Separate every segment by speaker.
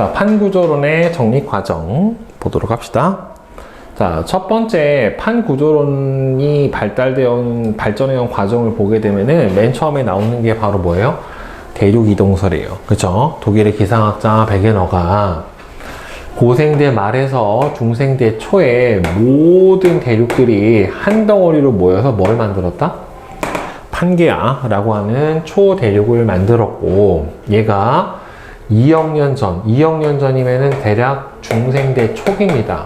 Speaker 1: 자, 판구조론의 정리 과정 보도록 합시다. 자, 첫 번째 판구조론이 발전해온 과정을 보게 되면은 맨 처음에 나오는 게 바로 뭐예요? 대륙이동설이에요. 그쵸? 독일의 기상학자 베게너가 고생대 말에서 중생대 초에 모든 대륙들이 한 덩어리로 모여서 뭘 만들었다? 판게아라고 하는 초대륙을 만들었고, 얘가 2억 년 전, 2억 년 전이면은 대략 중생대 초기입니다.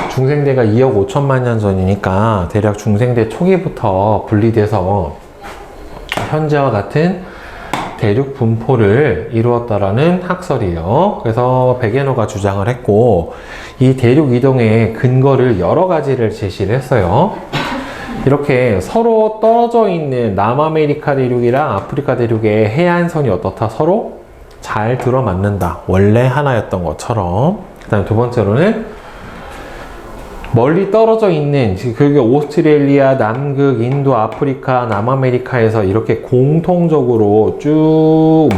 Speaker 1: 중생대가 2억 5천만 년 전이니까 대략 중생대 초기부터 분리돼서 현재와 같은 대륙 분포를 이루었다라는 학설이에요. 그래서 베게너가 주장을 했고, 이 대륙 이동의 근거를 여러 가지를 제시를 했어요. 이렇게 서로 떨어져 있는 남아메리카 대륙이랑 아프리카 대륙의 해안선이 어떻다? 서로 잘 들어맞는다. 원래 하나였던 것처럼. 그 다음 두 번째로는 멀리 떨어져 있는, 그게 오스트레일리아, 남극, 인도, 아프리카, 남아메리카에서 이렇게 공통적으로 쭉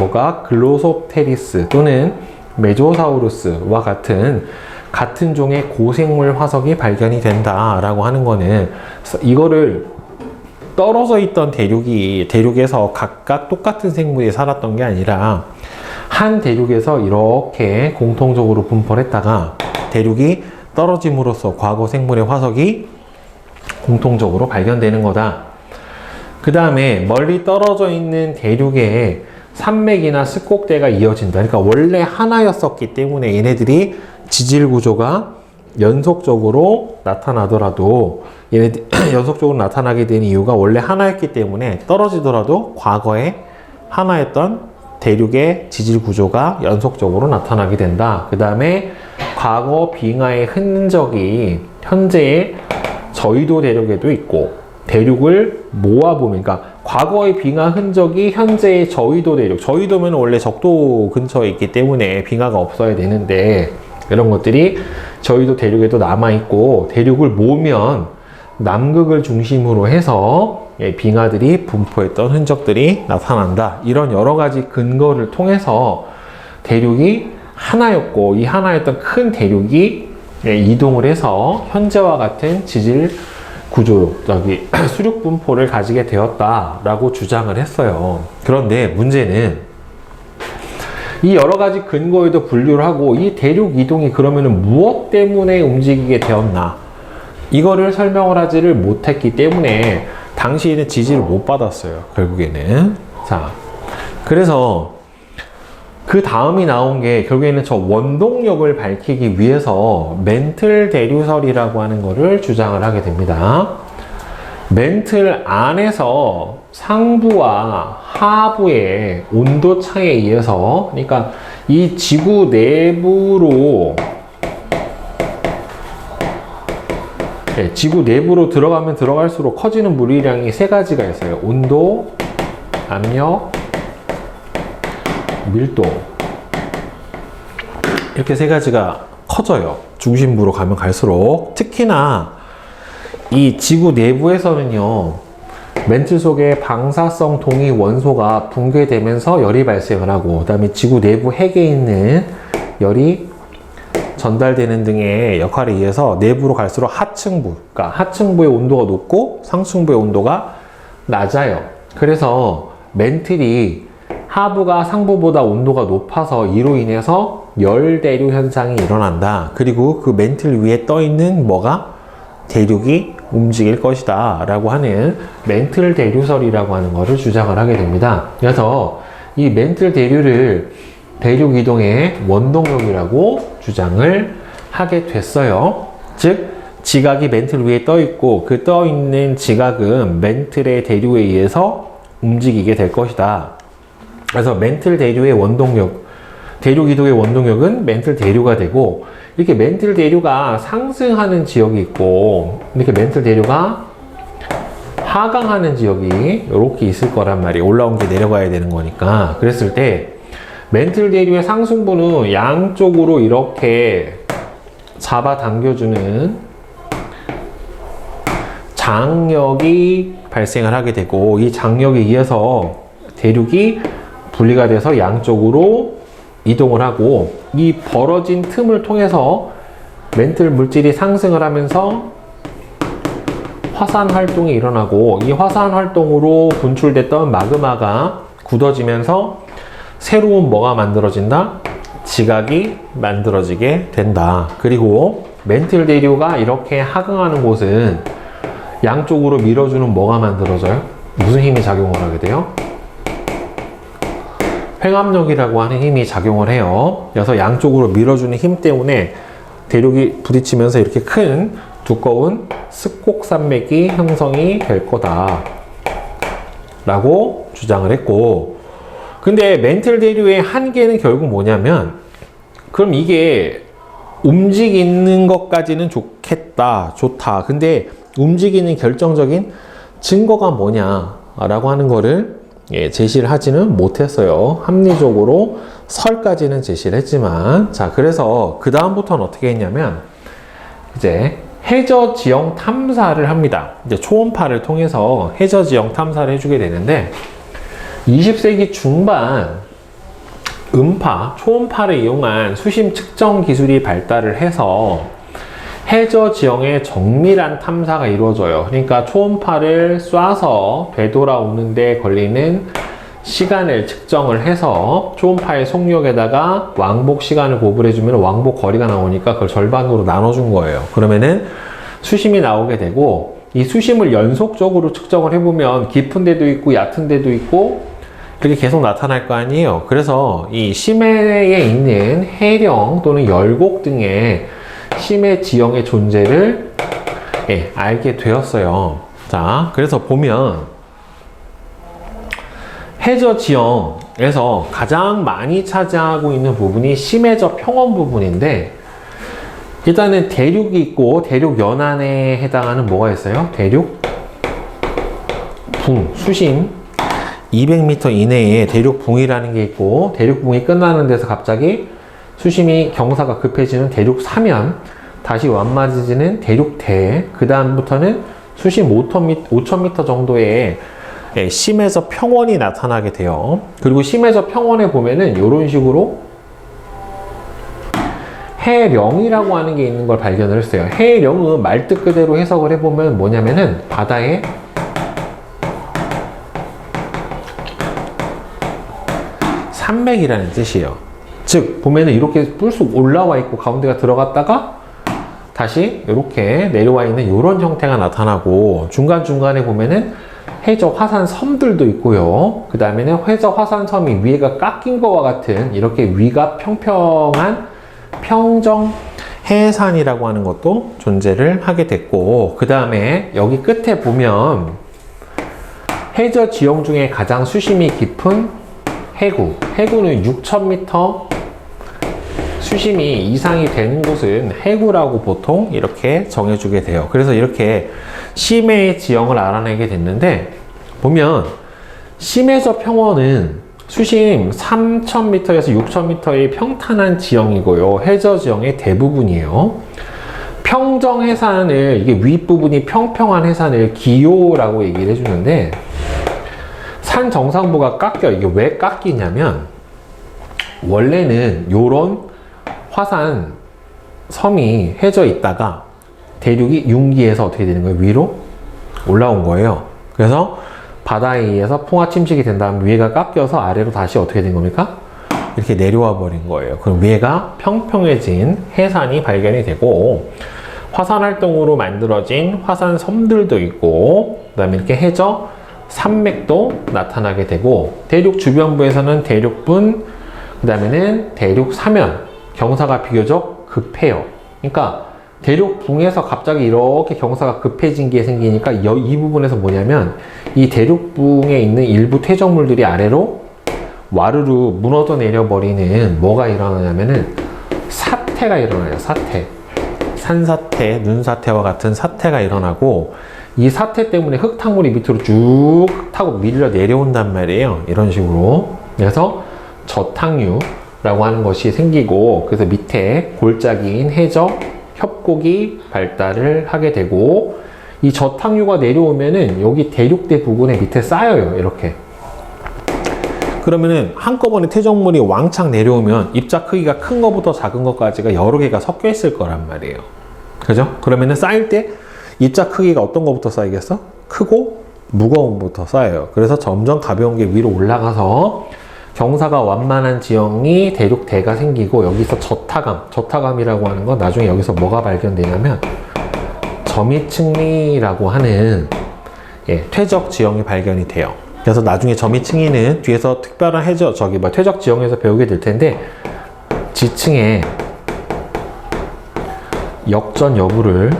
Speaker 1: 글로소프테리스 또는 메조사우루스와 같은 종의 고생물 화석이 발견이 된다라고 하는 거는, 이거를 떨어져 있던 대륙에서 각각 똑같은 생물이 살았던 게 아니라 한 대륙에서 이렇게 공통적으로 분포를 했다가 대륙이 떨어짐으로써 과거 생물의 화석이 공통적으로 발견되는 거다. 그 다음에 멀리 떨어져 있는 대륙에 산맥이나 습곡대가 이어진다. 그러니까 원래 하나였었기 때문에 얘네들이 지질 구조가 연속적으로 나타나더라도, 얘네들 연속적으로 나타나게 된 이유가 원래 하나였기 때문에 떨어지더라도 과거에 하나였던 대륙의 지질 구조가 연속적으로 나타나게 된다. 그 다음에 과거 빙하의 흔적이 현재의 저위도 대륙에도 있고, 대륙을 모아보면, 그러니까 과거의 빙하 흔적이 현재의 저위도 대륙, 저위도면 원래 적도 근처에 있기 때문에 빙하가 없어야 되는데, 이런 것들이 저위도 대륙에도 남아있고, 대륙을 모으면 남극을 중심으로 해서 빙하들이 분포했던 흔적들이 나타난다. 이런 여러 가지 근거를 통해서 대륙이 하나였고, 이 하나였던 큰 대륙이 이동을 해서 현재와 같은 지질 구조, 수륙 분포를 가지게 되었다라고 주장을 했어요. 그런데 문제는 이 여러 가지 근거에도 분류를 하고, 이 대륙 이동이 그러면은 무엇 때문에 움직이게 되었나? 이거를 설명을 하지를 못했기 때문에 당시에는 지지를 못 받았어요. 결국에는. 자, 그래서 그 다음이 나온 게 결국에는 저 원동력을 밝히기 위해서 멘틀 대류설이라고 하는 거를 주장을 하게 됩니다. 멘틀 안에서 상부와 하부의 온도 차이에 의해서, 그러니까 이 지구 내부로 지구 내부로 들어가면 들어갈수록 커지는 물리량이 세 가지가 있어요. 온도, 압력, 밀도. 이렇게 세 가지가 커져요. 중심부로 가면 갈수록. 특히나 이 지구 내부에서는요, 멘틀 속에 방사성 동위 원소가 붕괴되면서 열이 발생을 하고, 그 다음에 지구 내부 핵에 있는 열이 전달되는 등의 역할에 의해서 내부로 갈수록 하층부, 그러니까 하층부의 온도가 높고 상층부의 온도가 낮아요. 그래서 멘틀이 하부가 상부보다 온도가 높아서 이로 인해서 열대류 현상이 일어난다. 그리고 그 멘틀 위에 떠 있는 대륙이 움직일 것이다 라고 하는 멘틀 대류설이라고 하는 것을 주장을 하게 됩니다. 그래서 이 멘틀 대류를 대륙 이동의 원동력이라고 주장을 하게 됐어요. 즉, 지각이 멘틀 위에 떠 있고, 그 떠 있는 지각은 멘틀의 대류에 의해서 움직이게 될 것이다. 그래서 멘틀 대류의 원동력, 대륙 이동의 원동력은 멘틀 대류가 되고, 이렇게 멘틀 대류가 상승하는 지역이 있고, 이렇게 멘틀 대류가 하강하는 지역이 이렇게 있을 거란 말이에요. 올라온 게 내려가야 되는 거니까. 그랬을 때 멘틀 대류의 상승부는 양쪽으로 이렇게 잡아당겨주는 장력이 발생을 하게 되고, 이 장력에 의해서 대륙이 분리가 돼서 양쪽으로 이동을 하고, 이 벌어진 틈을 통해서 멘틀 물질이 상승을 하면서 화산 활동이 일어나고, 이 화산 활동으로 분출됐던 마그마가 굳어지면서 새로운 뭐가 만들어진다? 지각이 만들어지게 된다. 그리고 멘틀 대류가 이렇게 하강하는 곳은 양쪽으로 밀어주는 뭐가 만들어져요? 무슨 힘이 작용을 하게 돼요? 횡압력이라고 하는 힘이 작용을 해요. 그래서 양쪽으로 밀어주는 힘 때문에 대륙이 부딪히면서 이렇게 큰 두꺼운 스콕산맥이 형성이 될 거다 라고 주장을 했고, 근데 멘틀 대류의 한계는 결국 뭐냐면, 그럼 이게 움직이는 것까지는 좋다. 근데 움직이는 결정적인 증거가 뭐냐라고 하는 거를 제시를 하지는 못했어요. 합리적으로 설까지는 제시를 했지만, 자, 그래서 그 다음부터는 어떻게 했냐면, 이제 해저 지형 탐사를 합니다. 이제 초음파를 통해서 해저 지형 탐사를 해주게 되는데, 20세기 중반 초음파를 이용한 수심 측정 기술이 발달을 해서 해저 지형의 정밀한 탐사가 이루어져요. 그러니까 초음파를 쏴서 되돌아오는데 걸리는 시간을 측정을 해서 초음파의 속력에다가 왕복 시간을 고분해주면 왕복 거리가 나오니까 그걸 절반으로 나눠준 거예요. 그러면은 수심이 나오게 되고, 이 수심을 연속적으로 측정을 해보면 깊은 데도 있고 얕은 데도 있고 이렇게 계속 나타날 거 아니에요. 그래서 이 심해에 있는 해령 또는 열곡 등의 심해 지형의 존재를 알게 되었어요. 자, 그래서 보면 해저 지형에서 가장 많이 차지하고 있는 부분이 심해저 평원 부분인데, 일단은 대륙이 있고 대륙 연안에 해당하는 뭐가 있어요? 대륙 붕, 수심 200m 이내에 대륙붕이라는 게 있고, 대륙붕이 끝나는 데서 갑자기 수심이 경사가 급해지는 대륙 사면, 다시 완만해지는 대륙대, 그 다음부터는 수심 5,000m 정도의 심해저 평원이 나타나게 돼요. 그리고 심해저 평원에 보면은 이런 식으로 해령이라고 하는 게 있는 걸 발견을 했어요. 해령은 말뜻 그대로 해석을 해보면 뭐냐면은 바다의 산맥이라는 뜻이에요. 즉 보면은 이렇게 뿔쑥 올라와 있고 가운데가 들어갔다가 다시 이렇게 내려와 있는 이런 형태가 나타나고, 중간중간에 보면은 해저 화산 섬들도 있고요. 그 다음에는 해저 화산 섬이 위에가 깎인 거와 같은 이렇게 위가 평평한 평정 해산이라고 하는 것도 존재를 하게 됐고, 그 다음에 여기 끝에 보면 해저 지형 중에 가장 수심이 깊은 해구는 6,000m 수심이 이상이 되는 곳은 해구라고 보통 이렇게 정해주게 돼요. 그래서 이렇게 심해의 지형을 알아내게 됐는데, 보면 심해저 평원은 수심 3,000m에서 6,000m의 평탄한 지형이고요. 해저 지형의 대부분이에요. 평정 해산을, 이게 윗부분이 평평한 해산을 기요라고 얘기를 해주는데, 산 정상부가 깎여. 이게 왜 깎이냐면, 원래는 요런 화산 섬이 해져 있다가 대륙이 융기해서 어떻게 되는 거예요? 위로 올라온 거예요. 그래서 바다에 의해서 풍화 침식이 된 다음 위에가 깎여서 아래로 다시 어떻게 된 겁니까? 이렇게 내려와 버린 거예요. 그럼 위에가 평평해진 해산이 발견이 되고, 화산 활동으로 만들어진 화산 섬들도 있고, 그 다음에 이렇게 해저 산맥도 나타나게 되고, 대륙 주변부에서는 대륙분, 그 다음에는 대륙 사면, 경사가 비교적 급해요. 그러니까 대륙붕에서 갑자기 이렇게 경사가 급해진 게 생기니까 이 부분에서 뭐냐면, 이 대륙붕에 있는 일부 퇴적물들이 아래로 와르르 무너져 내려버리는 뭐가 일어나냐면은 사태가 일어나요. 사태. 산사태, 눈사태와 같은 사태가 일어나고, 이 사태 때문에 흙탕물이 밑으로 쭉 타고 밀려 내려온단 말이에요. 이런 식으로. 그래서 저탕류라고 하는 것이 생기고, 그래서 밑에 골짜기인 해저 협곡이 발달을 하게 되고, 이 저탕류가 내려오면은 여기 대륙대 부근에 밑에 쌓여요. 이렇게. 그러면은 한꺼번에 퇴적물이 왕창 내려오면 입자 크기가 큰 거부터 작은 것까지가 여러 개가 섞여 있을 거란 말이에요. 그죠? 그러면은 쌓일 때 입자 크기가 어떤 거부터 쌓이겠어? 크고 무거운 것부터 쌓여요. 그래서 점점 가벼운 게 위로 올라가서 경사가 완만한 지형이 대륙대가 생기고, 여기서 저타감이라고 하는 건 나중에 여기서 뭐가 발견되냐면 점이층리라고 하는 퇴적 지형이 발견이 돼요. 그래서 나중에 점이층리는 뒤에서 특별한 퇴적 지형에서 배우게 될 텐데, 지층의 역전 여부를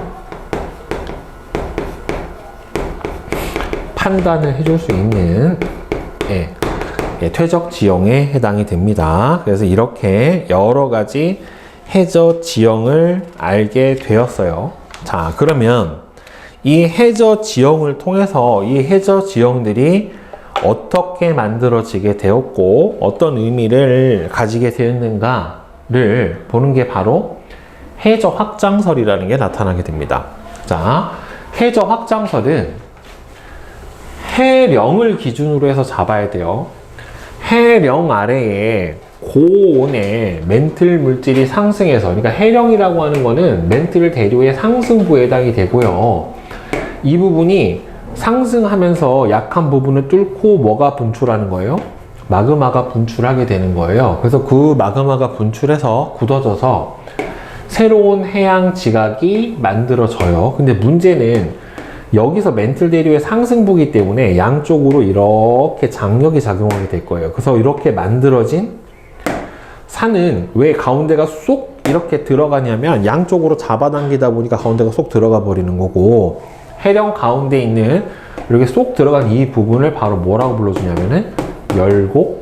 Speaker 1: 판단을 해줄 수 있는 퇴적 지형에 해당이 됩니다. 그래서 이렇게 여러 가지 해저 지형을 알게 되었어요. 자, 그러면 이 해저 지형을 통해서 이 해저 지형들이 어떻게 만들어지게 되었고 어떤 의미를 가지게 되었는가를 보는 게 바로 해저 확장설이라는 게 나타나게 됩니다. 자, 해저 확장설은 해령을 기준으로 해서 잡아야 돼요. 해령 아래에 고온의 멘틀 물질이 상승해서, 그러니까 해령이라고 하는 거는 멘틀 대류의 상승부에 해당이 되고요. 이 부분이 상승하면서 약한 부분을 뚫고 뭐가 분출하는 거예요? 마그마가 분출하게 되는 거예요. 그래서 그 마그마가 분출해서 굳어져서 새로운 해양 지각이 만들어져요. 근데 문제는 여기서 멘틀 대류의 상승부이기 때문에 양쪽으로 이렇게 장력이 작용하게 될 거예요. 그래서 이렇게 만들어진 산은 왜 가운데가 쏙 이렇게 들어가냐면 양쪽으로 잡아당기다 보니까 가운데가 쏙 들어가 버리는 거고, 해령 가운데 있는 이렇게 쏙 들어간 이 부분을 바로 뭐라고 불러주냐면은 열곡이라고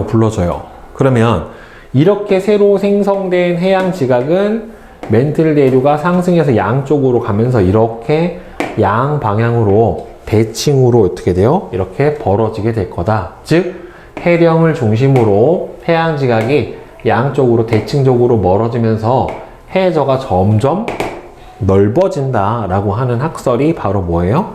Speaker 1: 불러줘요. 그러면 이렇게 새로 생성된 해양 지각은 멘틀 대류가 상승해서 양쪽으로 가면서 이렇게 양 방향으로 대칭으로 어떻게 돼요? 이렇게 벌어지게 될 거다. 즉 해령을 중심으로 해양 지각이 양쪽으로 대칭적으로 멀어지면서 해저가 점점 넓어진다 라고 하는 학설이 바로 뭐예요?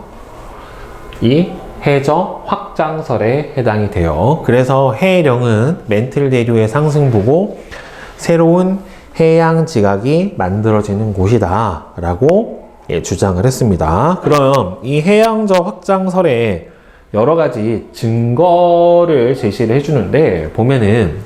Speaker 1: 이 해저 확장설에 해당이 돼요. 그래서 해령은 멘틀 대류의 상승부고 새로운 해양 지각이 만들어지는 곳이다 라고 주장을 했습니다. 그럼 이 해양저 확장설에 여러 가지 증거를 제시를 해주는데, 보면은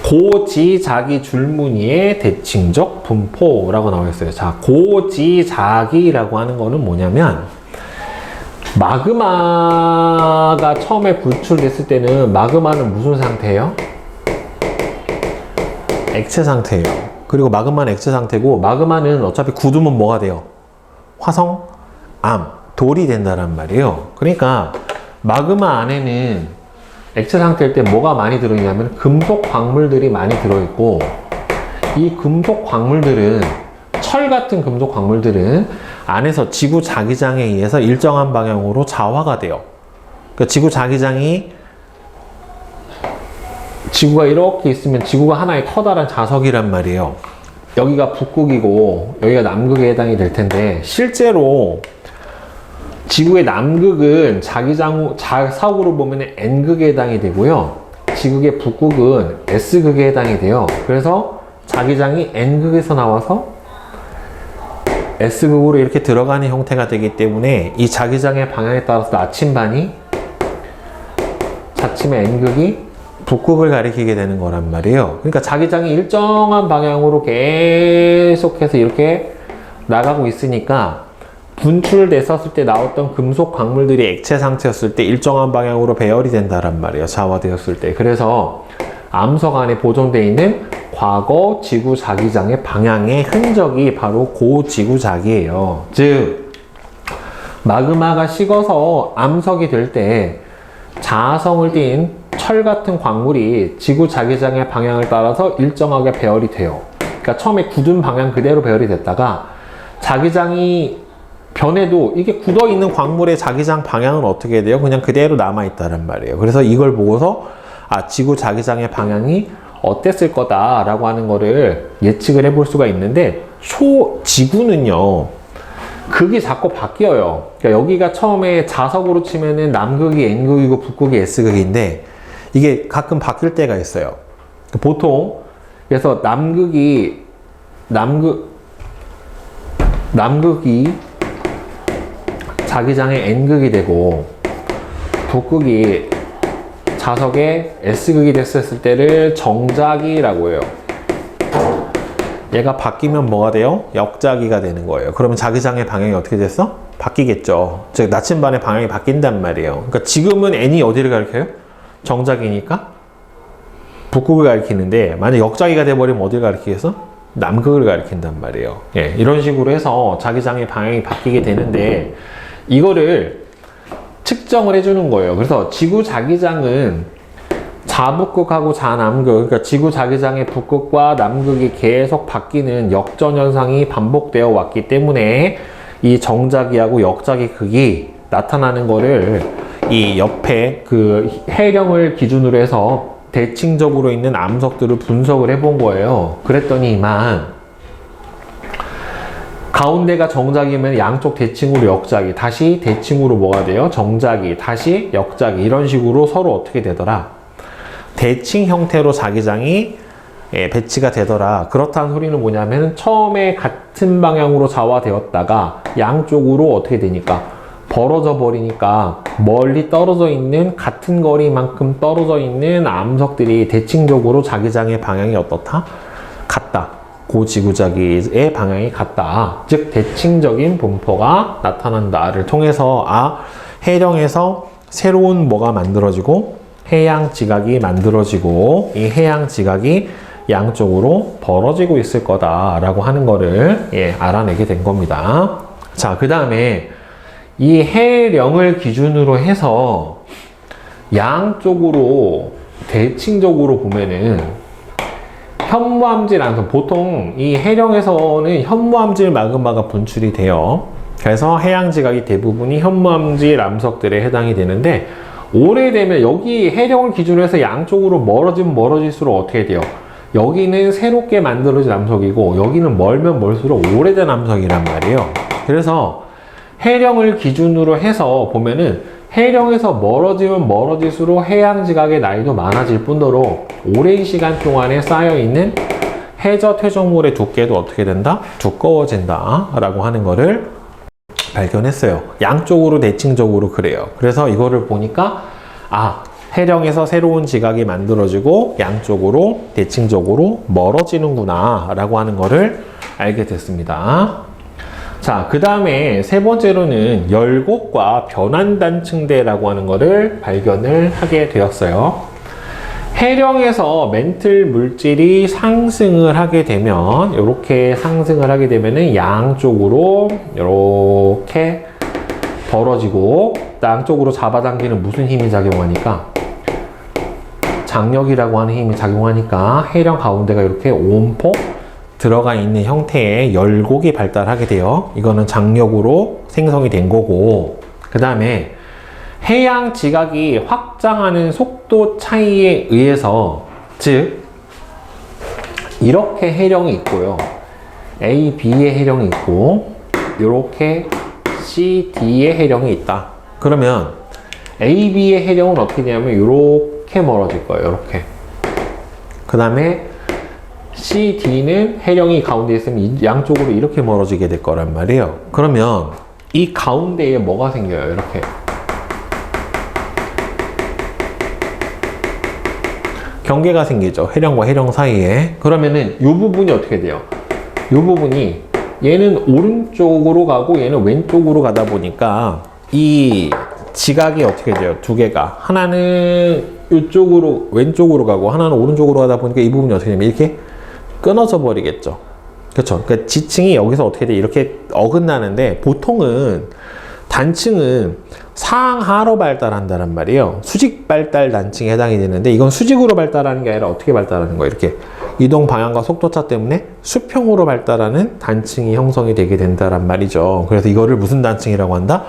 Speaker 1: 고지자기 줄무늬의 대칭적 분포라고 나와 있어요. 자, 고지자기라고 하는 거는 뭐냐면, 마그마가 처음에 분출됐을 때는 마그마는 무슨 상태예요? 액체 상태예요. 그리고 마그마는 액체 상태고, 마그마는 어차피 굳으면 뭐가 돼요? 화성, 암, 돌이 된다란 말이에요. 그러니까 마그마 안에는 액체 상태일 때 뭐가 많이 들어있냐면 금속 광물들이 많이 들어있고, 이 금속 광물들은, 철 같은 금속 광물들은 안에서 지구 자기장에 의해서 일정한 방향으로 자화가 돼요. 그러니까 지구가 이렇게 있으면 지구가 하나의 커다란 자석이란 말이에요. 여기가 북극이고 여기가 남극에 해당이 될 텐데, 실제로 지구의 남극은 자사각으로 보면 N극에 해당이 되고요. 지구의 북극은 S극에 해당이 돼요. 그래서 자기장이 N극에서 나와서 S극으로 이렇게 들어가는 형태가 되기 때문에 이 자기장의 방향에 따라서 나침반이 자침의 N극이 북극을 가리키게 되는 거란 말이에요. 그러니까 자기장이 일정한 방향으로 계속해서 이렇게 나가고 있으니까 분출됐었을 때 나왔던 금속 광물들이 액체 상태였을 때 일정한 방향으로 배열이 된다란 말이에요. 자화되었을 때. 그래서 암석 안에 보존되어 있는 과거 지구 자기장의 방향의 흔적이 바로 고지구자기예요. 즉 마그마가 식어서 암석이 될 때 자성을 띈 철 같은 광물이 지구 자기장의 방향을 따라서 일정하게 배열이 돼요. 그러니까 처음에 굳은 방향 그대로 배열이 됐다가 자기장이 변해도 이게 굳어 있는 광물의 자기장 방향은 어떻게 돼요? 그냥 그대로 남아 있다란 말이에요. 그래서 이걸 보고서 지구 자기장의 방향이 어땠을 거다라고 하는 거를 예측을 해볼 수가 있는데, 지구는요 극이 자꾸 바뀌어요. 그러니까 여기가 처음에 자석으로 치면은 남극이 N극이고 북극이 S극인데 이게 가끔 바뀔 때가 있어요. 보통 그래서 남극이 자기장의 N극이 되고 북극이 자석의 S극이 됐을 때를 정자기라고 해요. 얘가 바뀌면 뭐가 돼요? 역자기가 되는 거예요. 그러면 자기장의 방향이 어떻게 됐어? 바뀌겠죠. 즉 나침반의 방향이 바뀐단 말이에요. 그러니까 지금은 N이 어디를 가리켜요? 정자기니까 북극을 가리키는데 만약 역자기가 돼버리면 어디를 가리키겠어? 남극을 가리킨단 말이에요. 예, 이런 식으로 해서 자기장의 방향이 바뀌게 되는데 이거를 측정을 해주는 거예요. 그래서 지구 자기장은 자북극하고 자남극, 그러니까 지구 자기장의 북극과 남극이 계속 바뀌는 역전 현상이 반복되어 왔기 때문에 이 정자기하고 역자기 극이 나타나는 거를 이 옆에 그 해령을 기준으로 해서 대칭적으로 있는 암석들을 분석을 해본 거예요. 그랬더니만 가운데가 정자기면 양쪽 대칭으로 역자기, 다시 대칭으로 뭐가 돼요? 정자기, 다시 역자기, 이런 식으로 서로 어떻게 되더라? 대칭 형태로 자기장이 배치가 되더라. 그렇다는 소리는 뭐냐면 처음에 같은 방향으로 좌화되었다가 양쪽으로 어떻게 되니까 벌어져 버리니까 멀리 떨어져 있는 같은 거리만큼 떨어져 있는 암석들이 대칭적으로 자기장의 방향이 어떻다? 같다. 고지구자기의 방향이 같다. 즉 대칭적인 분포가 나타난다를 통해서 해령에서 새로운 뭐가 만들어지고 해양 지각이 만들어지고 이 해양 지각이 양쪽으로 벌어지고 있을 거다라고 하는 거를 알아내게 된 겁니다. 자, 그 다음에 이 해령을 기준으로 해서 양쪽으로 대칭적으로 보면은 현무암질 암석, 보통 이 해령에서는 현무암질 마그마가 분출이 돼요. 그래서 해양 지각이 대부분이 현무암질 암석들에 해당이 되는데 오래되면 여기 해령을 기준으로 해서 양쪽으로 멀어지면 멀어질수록 어떻게 돼요? 여기는 새롭게 만들어진 암석이고 여기는 멀면 멀수록 오래된 암석이란 말이에요. 그래서 해령을 기준으로 해서 보면은 해령에서 멀어지면 멀어질수록 해양 지각의 나이도 많아질 뿐더러 오랜 시간 동안에 쌓여있는 해저 퇴적물의 두께도 어떻게 된다? 두꺼워진다 라고 하는 거를 발견했어요. 양쪽으로 대칭적으로 그래요. 그래서 이거를 보니까 해령에서 새로운 지각이 만들어지고 양쪽으로 대칭적으로 멀어지는구나 라고 하는 거를 알게 됐습니다. 자, 그 다음에 세 번째로는 열곡과 변환단층대라고 하는 거를 발견을 하게 되었어요. 해령에서 멘틀 물질이 상승을 하게 되면 이렇게 상승을 하게 되면은 양쪽으로 이렇게 벌어지고 양쪽으로 잡아당기는 무슨 힘이 작용하니까 장력이라고 하는 힘이 작용하니까 해령 가운데가 이렇게 온폭 들어가 있는 형태의 열곡이 발달하게 돼요. 이거는 장력으로 생성이 된 거고 그 다음에 해양 지각이 확장하는 속도 차이에 의해서 즉 이렇게 해령이 있고요. A, B의 해령이 있고 이렇게 C, D의 해령이 있다. 그러면 A, B의 해령은 어떻게 되냐면 이렇게 멀어질 거예요. 이렇게. 그 다음에 C, D는 해령이 가운데 있으면 양쪽으로 이렇게 멀어지게 될 거란 말이에요. 그러면 이 가운데에 뭐가 생겨요? 이렇게. 경계가 생기죠. 해령과 해령 사이에. 그러면은 이 부분이 어떻게 돼요? 이 부분이 얘는 오른쪽으로 가고 얘는 왼쪽으로 가다 보니까 이 지각이 어떻게 돼요? 두 개가. 하나는 이쪽으로 왼쪽으로 가고 하나는 오른쪽으로 가다 보니까 이 부분이 어떻게 되냐면 이렇게 끊어져 버리겠죠. 그렇죠? 그러니까 지층이 여기서 어떻게 돼? 이렇게 어긋나는데 보통은 단층은 상하로 발달한다는 말이에요. 수직 발달 단층에 해당이 되는데 이건 수직으로 발달하는 게 아니라 어떻게 발달하는 거예요? 이렇게 이동 방향과 속도차 때문에 수평으로 발달하는 단층이 형성이 되게 된다는 말이죠. 그래서 이거를 무슨 단층이라고 한다?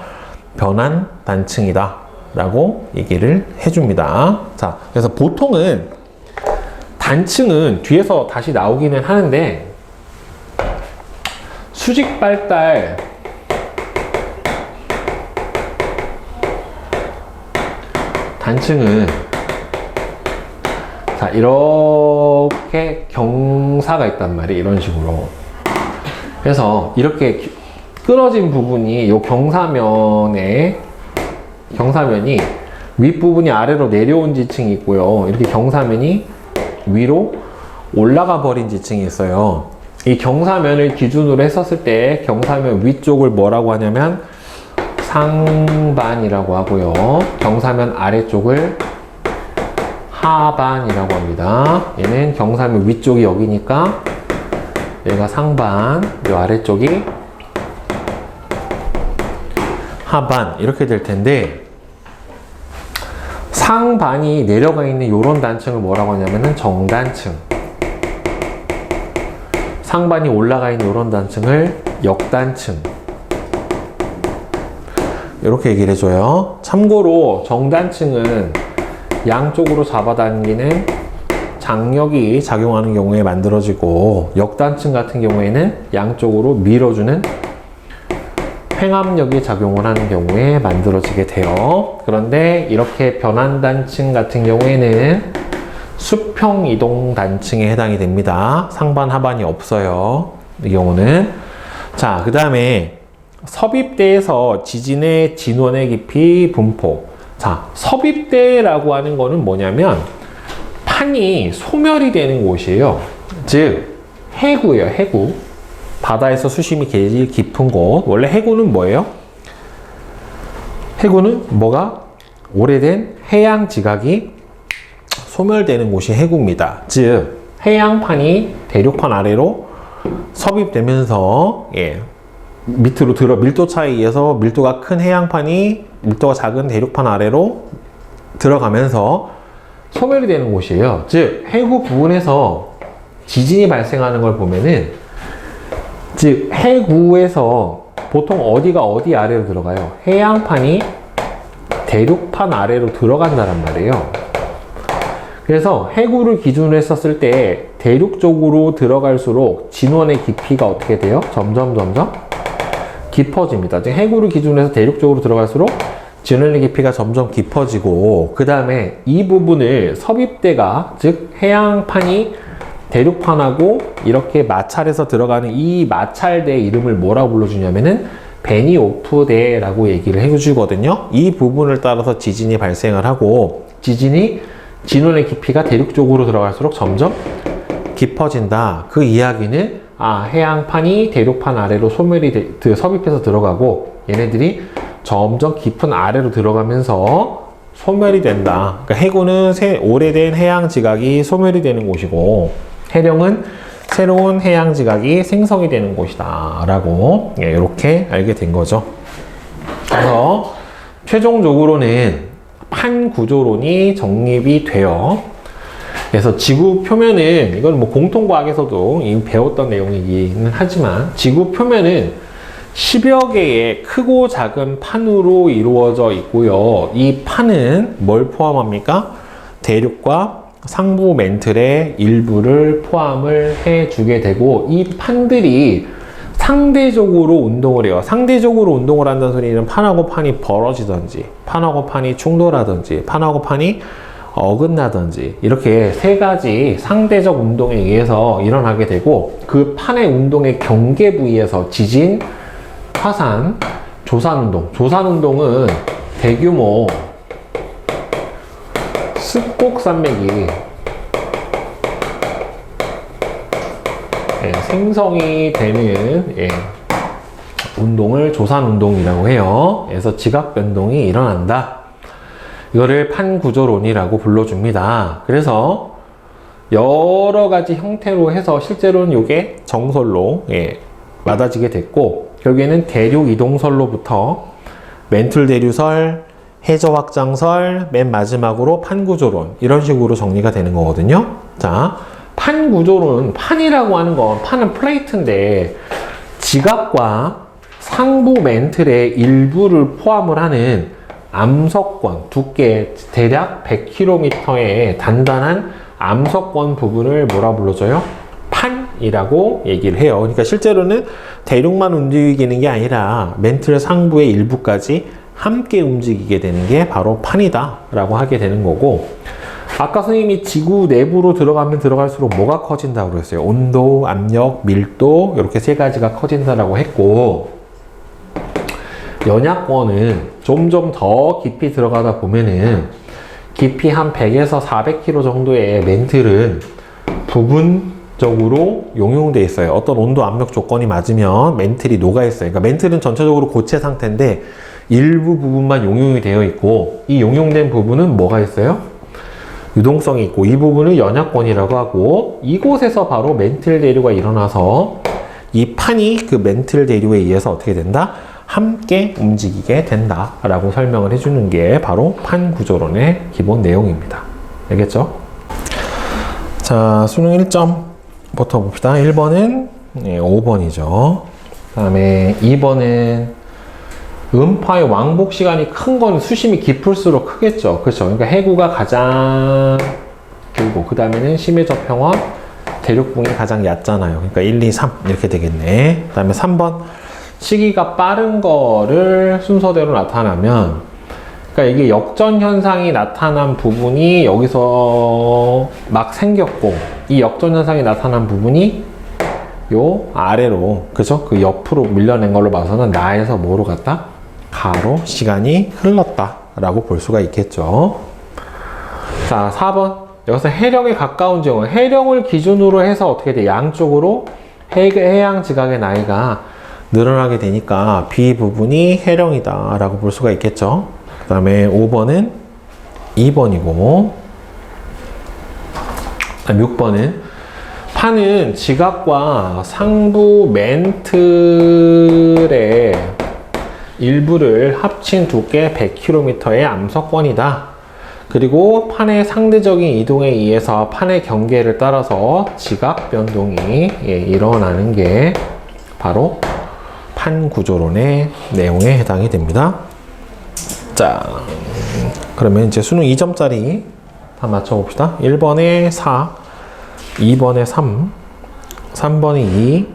Speaker 1: 변환 단층이다 라고 얘기를 해줍니다. 자, 그래서 보통은 단층은 뒤에서 다시 나오기는 하는데 수직 발달 단층은 자, 이렇게 경사가 있단 말이에요. 이런 식으로. 그래서 이렇게 끊어진 부분이 이 경사면이 윗부분이 아래로 내려온 지층이 있고요. 이렇게 경사면이 위로 올라가 버린 지층이 있어요. 이 경사면을 기준으로 했었을 때 경사면 위쪽을 뭐라고 하냐면 상반이라고 하고요. 경사면 아래쪽을 하반이라고 합니다. 얘는 경사면 위쪽이 여기니까 얘가 상반, 이 아래쪽이 하반 이렇게 될 텐데, 상반이 내려가 있는 이런 단층을 뭐라고 하냐면은 정단층, 상반이 올라가 있는 이런 단층을 역단층, 이렇게 얘기를 해줘요. 참고로 정단층은 양쪽으로 잡아당기는 장력이 작용하는 경우에 만들어지고, 역단층 같은 경우에는 양쪽으로 밀어주는 횡압력이 작용을 하는 경우에 만들어지게 돼요. 그런데 이렇게 변환단층 같은 경우에는 수평 이동 단층에 해당이 됩니다. 상반 하반이 없어요. 이 경우는. 자, 그 다음에 섭입대에서 지진의 진원의 깊이 분포. 자, 섭입대라고 하는 거는 뭐냐면 판이 소멸이 되는 곳이에요. 즉 해구예요. 해구. 바다에서 수심이 제일 깊은 곳. 원래 해구는 뭐예요? 해구는 뭐가? 오래된 해양 지각이 소멸되는 곳이 해구입니다. 즉 해양판이 대륙판 아래로 섭입되면서 밑으로 들어 밀도 차이에 의해서 밀도가 큰 해양판이 밀도가 작은 대륙판 아래로 들어가면서 소멸이 되는 곳이에요. 즉 해구 부근에서 지진이 발생하는 걸 보면은, 즉 해구에서 보통 어디가 어디 아래로 들어가요? 해양판이 대륙판 아래로 들어간다란 말이에요. 그래서 해구를 기준으로 했었을 때 대륙 쪽으로 들어갈수록 진원의 깊이가 어떻게 돼요? 점점 깊어집니다. 즉 해구를 기준으로 해서 대륙 쪽으로 들어갈수록 진원의 깊이가 점점 깊어지고, 그 다음에 이 부분을 섭입대가, 즉 해양판이 대륙판하고 이렇게 마찰해서 들어가는 이 마찰대 이름을 뭐라고 불러주냐면은 베니오프대라고 얘기를 해주거든요. 이 부분을 따라서 지진이 발생을 하고, 진원의 깊이가 대륙 쪽으로 들어갈수록 점점 깊어진다. 그 이야기는 해양판이 대륙판 아래로 섭입해서 들어가고 얘네들이 점점 깊은 아래로 들어가면서 소멸이 된다. 그러니까 해구는 오래된 해양 지각이 소멸이 되는 곳이고, 해령은 새로운 해양 지각이 생성이 되는 곳이다 라고 이렇게 알게 된 거죠. 그래서 최종적으로는 판 구조론이 정립이 돼요. 그래서 지구 표면은, 이건 뭐 공통과학에서도 이미 배웠던 내용이기는 하지만, 지구 표면은 10여 개의 크고 작은 판으로 이루어져 있고요. 이 판은 뭘 포함합니까? 대륙과 상부 멘틀의 일부를 포함을 해주게 되고, 이 판들이 상대적으로 운동을 해요. 상대적으로 운동을 한다는 소리는 판하고 판이 벌어지든지, 판하고 판이 충돌하든지, 판하고 판이 어긋나든지, 이렇게 세 가지 상대적 운동에 의해서 일어나게 되고, 그 판의 운동의 경계 부위에서 지진, 화산, 조산운동. 조산운동은 대규모 습곡산맥이 생성이 되는 운동을 조산운동이라고 해요. 그래서 지각변동이 일어난다. 이거를 판구조론이라고 불러줍니다. 그래서 여러 가지 형태로 해서 실제로는 이게 정설로 맞아지게 됐고, 결국에는 대륙 이동설로부터 멘틀 대류설, 해저 확장설, 맨 마지막으로 판구조론, 이런 식으로 정리가 되는 거거든요. 자, 판구조론, 판이라고 하는 건, 판은 플레이트인데 지각과 상부 멘틀의 일부를 포함을 하는 암석권, 두께 대략 100km의 단단한 암석권 부분을 뭐라 불러줘요? 판이라고 얘기를 해요. 그러니까 실제로는 대륙만 움직이는 게 아니라 멘틀 상부의 일부까지 함께 움직이게 되는 게 바로 판이다 라고 하게 되는 거고, 아까 선생님이 지구 내부로 들어가면 들어갈수록 뭐가 커진다고 그랬어요? 온도, 압력, 밀도 이렇게 세 가지가 커진다라고 했고, 연약권은 점점 더 깊이 들어가다 보면은 깊이 한 100에서 400km 정도의 멘틀은 부분적으로 용용돼 있어요. 어떤 온도, 압력 조건이 맞으면 멘틀이 녹아 있어요. 그러니까 멘틀은 전체적으로 고체 상태인데 일부 부분만 용용이 되어 있고, 이 용용된 부분은 뭐가 있어요? 유동성이 있고, 이 부분을 연약권이라고 하고, 이곳에서 바로 멘틀 대류가 일어나서 이 판이 그 멘틀 대류에 의해서 어떻게 된다? 함께 움직이게 된다 라고 설명을 해주는 게 바로 판 구조론의 기본 내용입니다. 알겠죠? 자, 수능 1점부터 봅시다. 1번은 5번이죠. 그 다음에 2번은 음파의 왕복 시간이 큰 건 수심이 깊을수록 크겠죠. 그렇죠. 그러니까 해구가 가장 길고, 그 다음에는 심해저 평원, 대륙붕이 가장 얕잖아요. 그러니까 1, 2, 3 이렇게 되겠네. 그 다음에 3번 시기가 빠른 거를 순서대로 나타나면, 그러니까 이게 역전 현상이 나타난 부분이 여기서 막 생겼고, 이 역전 현상이 나타난 부분이 요 아래로, 그죠? 그 옆으로 밀려낸 걸로 봐서는 나에서 뭐로 갔다? 가로 시간이 흘렀다 라고 볼 수가 있겠죠. 자, 4번. 여기서 해령에 가까운 지역은, 해령을 기준으로 해서 어떻게 돼? 양쪽으로 해양 지각의 나이가 늘어나게 되니까 B 부분이 해령이다 라고 볼 수가 있겠죠. 그 다음에 5번은 2번이고, 6번은 판은 지각과 상부 멘틀의 일부를 합친 두께 100km의 암석권이다. 그리고 판의 상대적인 이동에 의해서 판의 경계를 따라서 지각 변동이 일어나는 게 바로 판 구조론의 내용에 해당이 됩니다. 자, 그러면 이제 수능 2점짜리 다 맞춰봅시다. 1번에 4, 2번에 3, 3번에 2,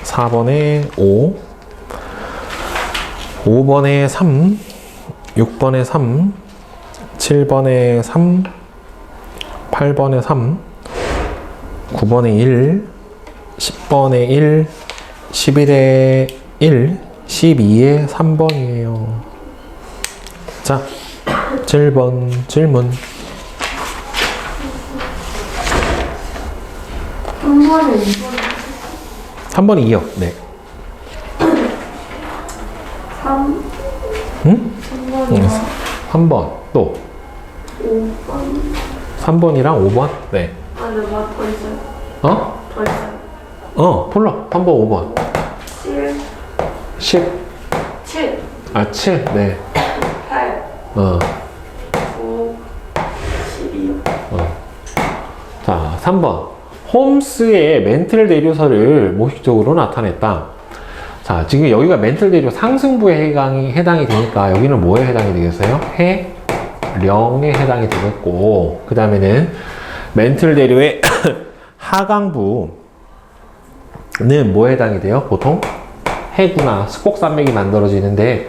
Speaker 1: 4번에 5, 5번에 3, 6번에 3, 7번에 3, 8번에 3, 9번에 1, 10번에 1, 11에 1, 12에 3번이에요. 자, 7번 질문.
Speaker 2: 3번에 2번.
Speaker 1: 3번이 2요. 네.
Speaker 2: 3.
Speaker 1: 응?
Speaker 2: 3번이랑
Speaker 1: 3번. 또
Speaker 2: 5번.
Speaker 1: 3번이랑 5번? 네.
Speaker 2: 아, 네, 더 있어요.
Speaker 1: 어?
Speaker 2: 더 있어요.
Speaker 1: 몰라. 3번, 5번.
Speaker 2: 7.
Speaker 1: 10.
Speaker 2: 7.
Speaker 1: 아, 7. 네.
Speaker 2: 8. 9. 12.
Speaker 1: 자, 3번. 홈스의 멘틀 대류설을 모식적으로 나타냈다. 자, 지금 여기가 멘틀 대류 상승부에 해당이 되니까 여기는 뭐에 해당이 되겠어요? 해령에 해당이 되겠고, 그 다음에는 멘틀 대류의 하강부는 뭐에 해당이 돼요? 보통 해구나 스곡산맥이 만들어지는데,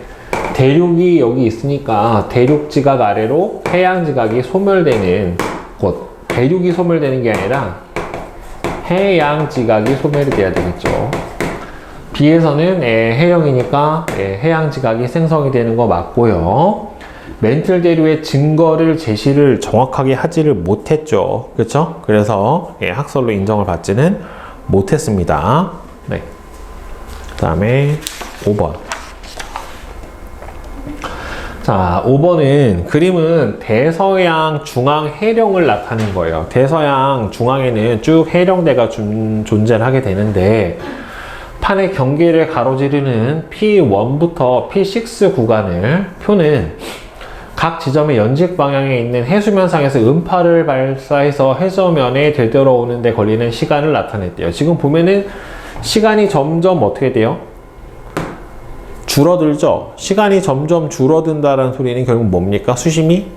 Speaker 1: 대륙이 여기 있으니까 대륙 지각 아래로 해양 지각이 소멸되는 곳, 대륙이 소멸되는 게 아니라 해양 지각이 소멸이 돼야 되겠죠. B에서는 해령이니까 해양 지각이 생성이 되는 거 맞고요. 멘틀 대류의 증거를 제시를 정확하게 하지를 못했죠. 그렇죠? 그래서 학설로 인정을 받지는 못했습니다. 네. 그 다음에 5번. 자, 5번은 그림은 대서양 중앙 해령을 나타낸 거예요. 대서양 중앙에는 쭉 해령대가 존재를 하게 되는데, 판의 경계를 가로지르는 P1부터 P6 구간을 표는 각 지점의 연직 방향에 있는 해수면상에서 음파를 발사해서 해저면에 되돌아오는 데 걸리는 시간을 나타냈대요. 지금 보면은 시간이 점점 어떻게 돼요? 줄어들죠? 시간이 점점 줄어든다는 소리는 결국 뭡니까? 수심이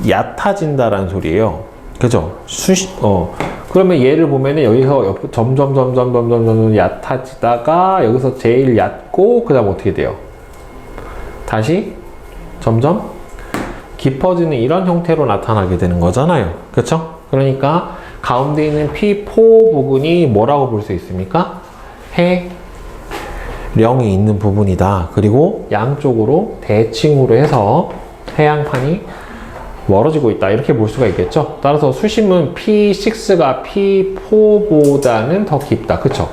Speaker 1: 얕아진다는 소리예요. 그죠? 그러면 얘를 보면은 여기서 점점 얕아지다가 여기서 제일 얕고, 그 다음 어떻게 돼요? 다시 점점 깊어지는 이런 형태로 나타나게 되는 거잖아요. 그쵸? 그러니까 가운데 있는 P4 부분이 뭐라고 볼 수 있습니까? 해령이 있는 부분이다. 그리고 양쪽으로 대칭으로 해서 해양판이 멀어지고 있다. 이렇게 볼 수가 있겠죠? 따라서 수심은 P6가 P4보다는 더 깊다. 그쵸?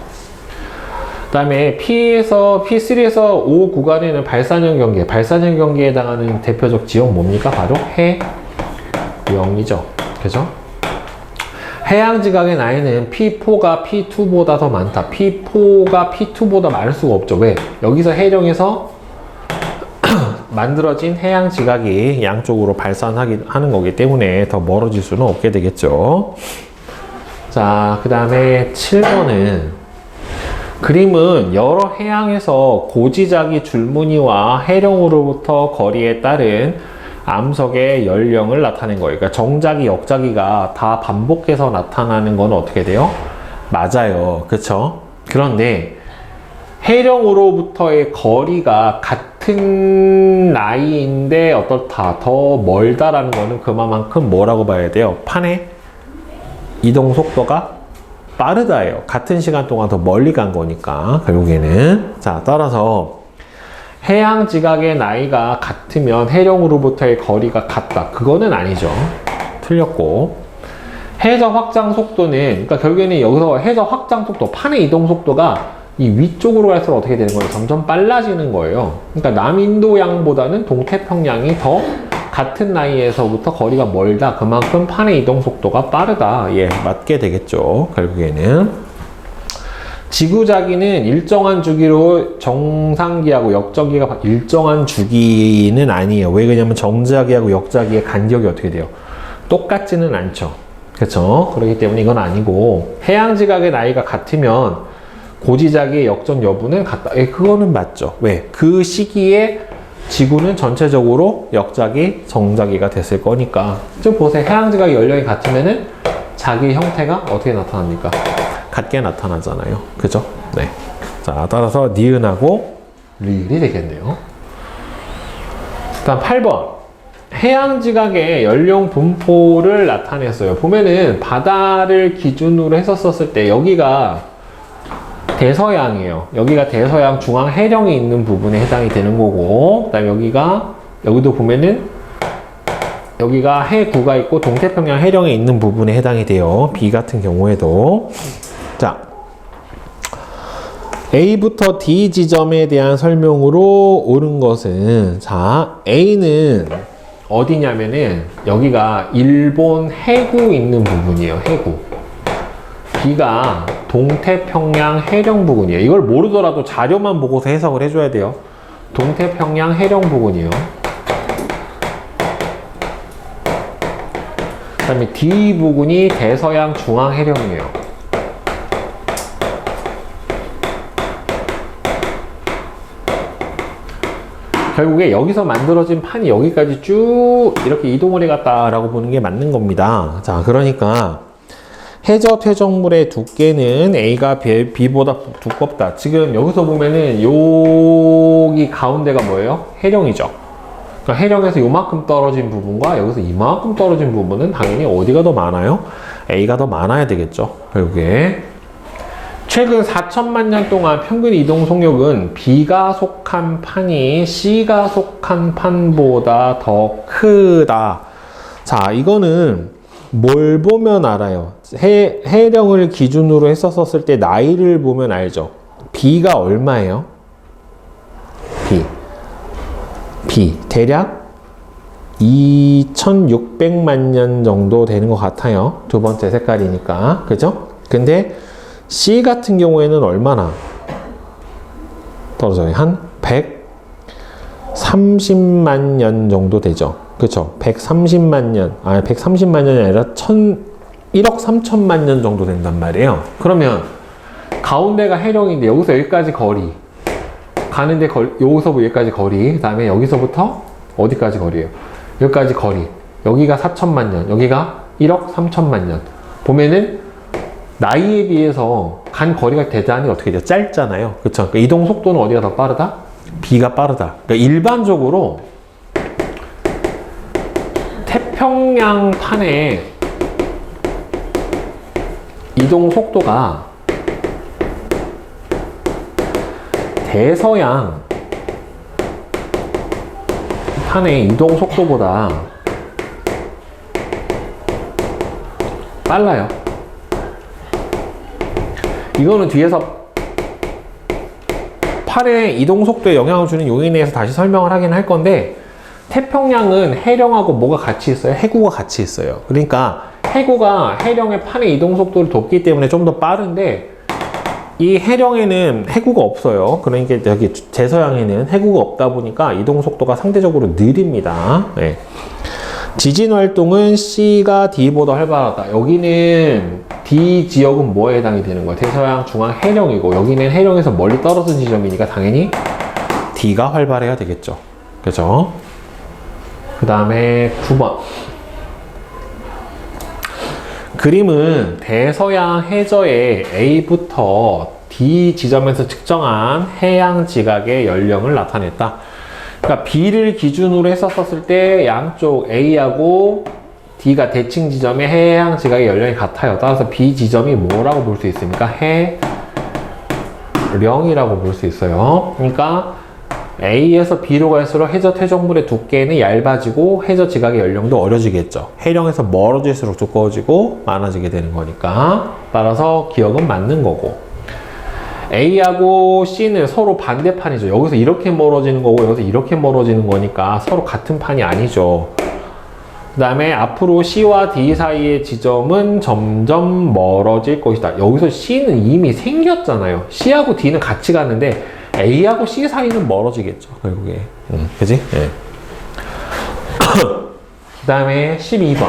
Speaker 1: 그 다음에 P3에서 O 구간에는 발산형 경계, 발산형 경계에 해당하는 대표적 지역 뭡니까? 바로 해령이죠. 그죠? 해양 지각의 나이는 P4가 P2보다 더 많다. P4가 P2보다 많을 수가 없죠. 왜? 여기서 해령에서 만들어진 해양 지각이 양쪽으로 발산하는 거기 때문에 더 멀어질 수는 없게 되겠죠. 자, 그 다음에 7번은 그림은 여러 해양에서 고지작이 줄무늬와 해령으로부터 거리에 따른 암석의 연령을 나타낸 거예요. 그러니까 정작이, 역작이가 다 반복해서 나타나는 건 어떻게 돼요? 맞아요. 그쵸? 그런데 해령으로부터의 거리가 같은 나이인데 어떻다, 더 멀다라는 거는 그만큼 뭐라고 봐야 돼요? 판의 이동 속도가 빠르다예요. 같은 시간 동안 더 멀리 간 거니까 결국에는. 자, 따라서 해양 지각의 나이가 같으면 해령으로부터의 거리가 같다. 그거는 아니죠. 틀렸고. 해저 확장 속도는, 그러니까 결국에는 여기서 해저 확장 속도, 판의 이동 속도가 이 위쪽으로 갈수록 어떻게 되는 거예요? 점점 빨라지는 거예요. 그러니까 남인도양보다는 동태평양이 더 같은 나이에서부터 거리가 멀다. 그만큼 판의 이동 속도가 빠르다. 예, 맞게 되겠죠. 결국에는. 지구자기는 일정한 주기로 정상기하고 역전기가 일정한 주기는 아니에요. 왜 그러냐면 정자기하고 역자기의 간격이 어떻게 돼요? 똑같지는 않죠. 그렇죠? 그렇기 때문에 이건 아니고 해양지각의 나이가 같으면 고지자기의 역전 여부는 같다. 예, 그거는 맞죠. 왜? 그 시기에 지구는 전체적으로 역자기, 정자기가 됐을 거니까. 좀 보세요. 해양지각의 연령이 같으면은 자기 형태가 어떻게 나타납니까? 같게 나타나잖아요. 그죠? 네. 자, 따라서 니은하고 리을이 되겠네요. 다음 8번. 해양지각의 연령 분포를 나타냈어요. 보면은 바다를 기준으로 했었을 때 여기가 대서양이에요. 여기가 대서양 중앙 해령이 있는 부분에 해당이 되는 거고, 그 다음에 여기도 보면은 여기가 해구가 있고 동태평양 해령에 있는 부분에 해당이 돼요. B 같은 경우에도. 자, A부터 D 지점에 대한 설명으로 옳은 것은, 자, A는 어디냐면은 여기가 일본 해구 있는 부분이에요. 해구. B가 동태평양 해령 부근이에요. 이걸 모르더라도 자료만 보고서 해석을 해줘야 돼요. 동태평양 해령 부근이에요. 그 다음에 D 부근이 대서양 중앙 해령이에요. 결국에 여기서 만들어진 판이 여기까지 쭉 이렇게 이동을 해갔다라고 보는 게 맞는 겁니다. 자, 그러니까 해저 퇴적물의 두께는 A가 B보다 두껍다. 지금 여기서 보면은 여기 가운데가 뭐예요? 해령이죠. 그러니까 해령에서 요만큼 떨어진 부분과 여기서 이만큼 떨어진 부분은 당연히 어디가 더 많아요? A가 더 많아야 되겠죠. 결국에 최근 4천만 년 동안 평균 이동 속력은 B가 속한 판이 C가 속한 판보다 더 크다. 자, 이거는 뭘 보면 알아요? 해령을 기준으로 했었을 때 나이를 보면 알죠? B가 얼마예요? B 대략 2600만 년 정도 되는 것 같아요. 두 번째 색깔이니까. 그죠? 근데 C 같은 경우에는 얼마나 떨어져요? 한 130만 년 정도 되죠. 그쵸? 130만 년, 130만 년이 아니라 1억 3천만 년 정도 된단 말이에요. 그러면 가운데가 해령인데 여기서 여기까지 거리, 가는데 여기서부터 여기까지 거리, 그 다음에 여기서부터 어디까지 거리예요? 여기까지 거리. 여기가 4천만 년, 여기가 1억 3천만 년. 보면은 나이에 비해서 간 거리가 대단히 어떻게 돼요? 짧잖아요. 그쵸? 그러니까 이동 속도는 어디가 더 빠르다? B가 빠르다. 그러니까 일반적으로 태평양 판의 이동 속도가 대서양 판의 이동 속도보다 빨라요. 이거는 뒤에서 팔의 이동 속도에 영향을 주는 요인에 대해서 다시 설명을 하긴 할 건데, 태평양은 해령하고 뭐가 같이 있어요? 해구가 같이 있어요. 그러니까 해구가 해령의 판의 이동 속도를 돕기 때문에 좀 더 빠른데, 이 해령에는 해구가 없어요. 그러니까 여기 대서양에는 해구가 없다 보니까 이동 속도가 상대적으로 느립니다. 네. 지진 활동은 C가 D보다 활발하다. 여기는 D 지역은 뭐에 해당이 되는 거예요? 대서양, 중앙, 해령이고, 여기는 해령에서 멀리 떨어진 지점이니까 당연히 D가 활발해야 되겠죠. 그죠? 그 다음에 9번. 그림은 대서양 해저의 A부터 D 지점에서 측정한 해양 지각의 연령을 나타냈다. 그러니까 B를 기준으로 했었을 때 양쪽 A하고 D가 대칭 지점의 해양 지각의 연령이 같아요. 따라서 B 지점이 뭐라고 볼 수 있습니까? 해령이라고 볼 수 있어요. 그러니까 A에서 B로 갈수록 해저 퇴적물의 두께는 얇아지고 해저 지각의 연령도 어려지겠죠. 해령에서 멀어질수록 두꺼워지고 많아지게 되는 거니까. 따라서 기억은 맞는 거고. A하고 C는 서로 반대판이죠. 여기서 이렇게 멀어지는 거고 여기서 이렇게 멀어지는 거니까 서로 같은 판이 아니죠. 그 다음에 앞으로 C와 D 사이의 지점은 점점 멀어질 것이다. 여기서 C는 이미 생겼잖아요. C하고 D는 같이 갔는데 A하고 C 사이는 멀어지겠죠, 결국에. 그지? 네. 그 다음에 12번.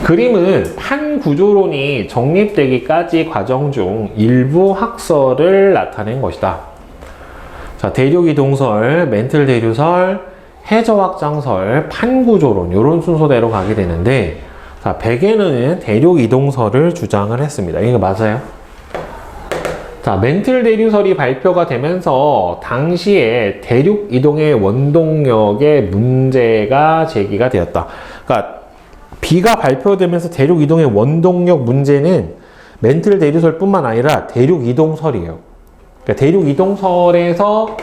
Speaker 1: 그림은 판 구조론이 정립되기까지 과정 중 일부 학설을 나타낸 것이다. 자, 대륙이동설, 멘틀 대류설, 해저확장설, 판 구조론, 이런 순서대로 가게 되는데, 자, 베게너는 대륙이동설을 주장을 했습니다. 이거 맞아요? 자, 멘틀 대류설이 발표가 되면서 당시에 대륙 이동의 원동력에 문제가 제기가 되었다. 그러니까 B가 발표되면서 대륙 이동의 원동력 문제는 멘틀 대류설뿐만 아니라 대륙 이동설이에요. 그러니까 대륙 이동설에서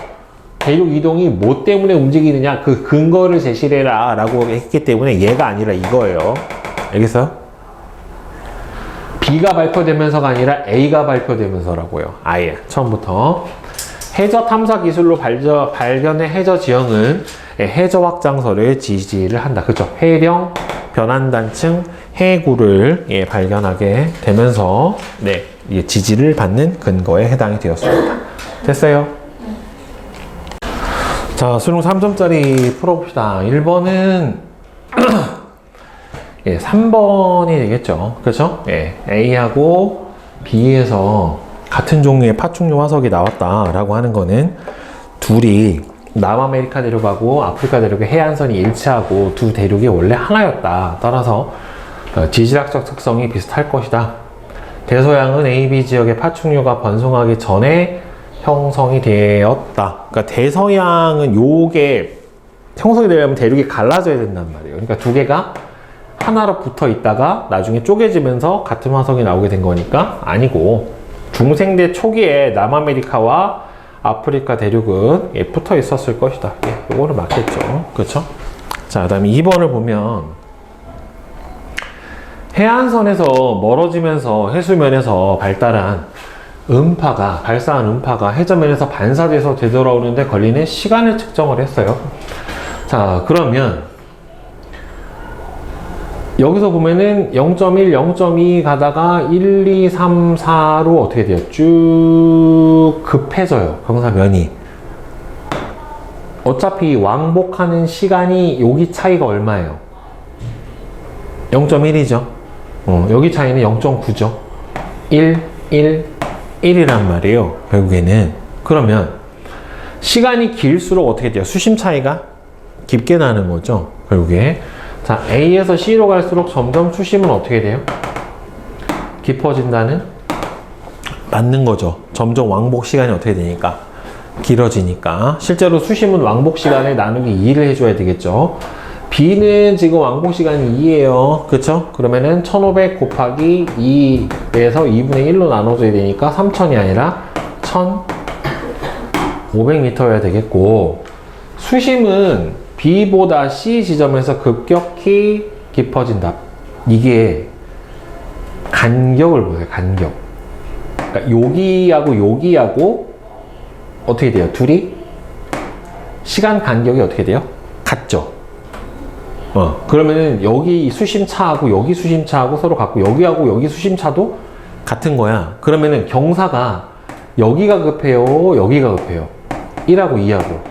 Speaker 1: 대륙 이동이 뭐 때문에 움직이느냐 그 근거를 제시해라 라고 했기 때문에 얘가 아니라 이거예요. 알겠어요? B가 발표되면서가 아니라 A가 발표되면서라고요. 아예 처음부터. 해저 탐사 기술로 발견의 해저 지형은 해저 확장설을 지지를 한다. 그렇죠? 해령, 변환단층, 해구를 발견하게 되면서 지지를 받는 근거에 해당이 되었습니다. 됐어요? 자, 수능 3점짜리 풀어봅시다. 1번은 3번이 되겠죠. 그렇죠? A하고 B에서 같은 종류의 파충류 화석이 나왔다라고 하는 거는 둘이 남아메리카 대륙하고 아프리카 대륙의 해안선이 일치하고 두 대륙이 원래 하나였다. 따라서 지질학적 특성이 비슷할 것이다. 대서양은 AB 지역의 파충류가 번성하기 전에 형성이 되었다. 그러니까 대서양은 요게 형성이 되려면 대륙이 갈라져야 된단 말이에요. 그러니까 두 개가 하나로 붙어 있다가 나중에 쪼개지면서 같은 화석이 나오게 된 거니까 아니고, 중생대 초기에 남아메리카와 아프리카 대륙은 붙어 있었을 것이다. 이거는 맞겠죠. 그렇죠? 자, 그 다음에 2번을 보면 해안선에서 멀어지면서 해수면에서 발달한 발사한 음파가 해저면에서 반사돼서 되돌아오는데 걸리는 시간을 측정을 했어요. 자, 그러면 여기서 보면은 0.1, 0.2 가다가 1, 2, 3, 4로 어떻게 돼요? 쭉 급해져요. 경사면이. 어차피 왕복하는 시간이 여기 차이가 얼마예요? 0.1이죠. 여기 차이는 0.9죠. 1, 1, 1이란 말이에요. 결국에는. 그러면 시간이 길수록 어떻게 돼요? 수심 차이가 깊게 나는 거죠. 결국에. 자, A에서 C로 갈수록 점점 수심은 어떻게 돼요? 깊어진다는 맞는 거죠. 점점 왕복 시간이 어떻게 되니까 길어지니까. 실제로 수심은 왕복 시간에 나누기 2를 해줘야 되겠죠. B는 지금 왕복 시간이 2예요. 그쵸? 그러면은 1500 곱하기 2에서 2분의 1로 나눠줘야 되니까 3000이 아니라 1500m여야 되겠고, 수심은 B보다 C 지점에서 급격히 깊어진다. 이게 간격을 보세요. 간격. 그러니까 여기하고 여기하고 어떻게 돼요? 둘이 시간 간격이 어떻게 돼요? 같죠? 그러면은 여기 수심차하고 여기 수심차하고 서로 같고, 여기하고 여기 수심차도 같은 거야. 그러면은 경사가 여기가 급해요, 여기가 급해요? 1하고 2하고.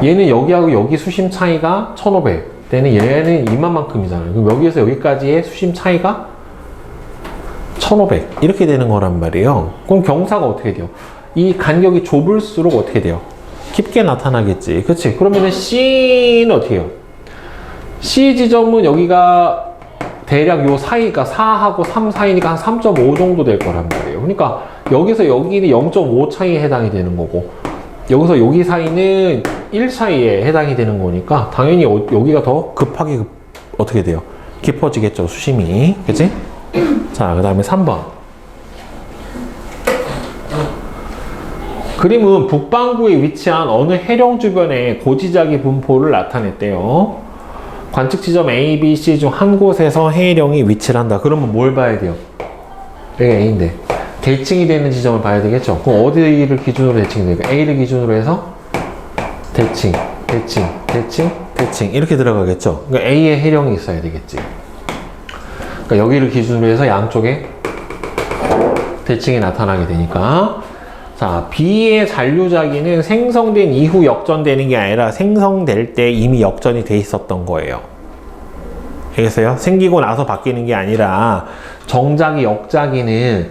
Speaker 1: 얘는 여기하고 여기 수심 차이가 1500. 얘는 이만큼이잖아요. 그럼 여기에서 여기까지의 수심 차이가 1500. 이렇게 되는 거란 말이에요. 그럼 경사가 어떻게 돼요? 이 간격이 좁을수록 어떻게 돼요? 깊게 나타나겠지. 그치? 그러면은 C는 어떻게 해요? C 지점은 여기가 대략 요 사이가 4하고 3 사이니까 한 3.5 정도 될 거란 말이에요. 그러니까 여기서 여기는 0.5 차이에 해당이 되는 거고, 여기서 여기 사이는 1 차이에 해당이 되는 거니까 당연히 여기가 더 급하게 어떻게 돼요? 깊어지겠죠, 수심이. 그치? 자, 그 다음에 3번. 그림은 북반구에 위치한 어느 해령 주변의 고지자기 분포를 나타냈대요. 관측 지점 A, B, C 중 한 곳에서 해령이 위치를 한다. 그러면 뭘 봐야 돼요? 여기가 A인데 대칭이 되는 지점을 봐야 되겠죠. 그럼 어디를 기준으로 대칭이 될까요? A를 기준으로 해서 대칭, 대칭, 대칭, 대칭 이렇게 들어가겠죠. 그러니까 A에 해령이 있어야 되겠지. 그러니까 여기를 기준으로 해서 양쪽에 대칭이 나타나게 되니까. 자, B의 잔류자기는 생성된 이후 역전되는 게 아니라 생성될 때 이미 역전이 돼 있었던 거예요. 알겠어요? 생기고 나서 바뀌는 게 아니라 정자기, 역자기는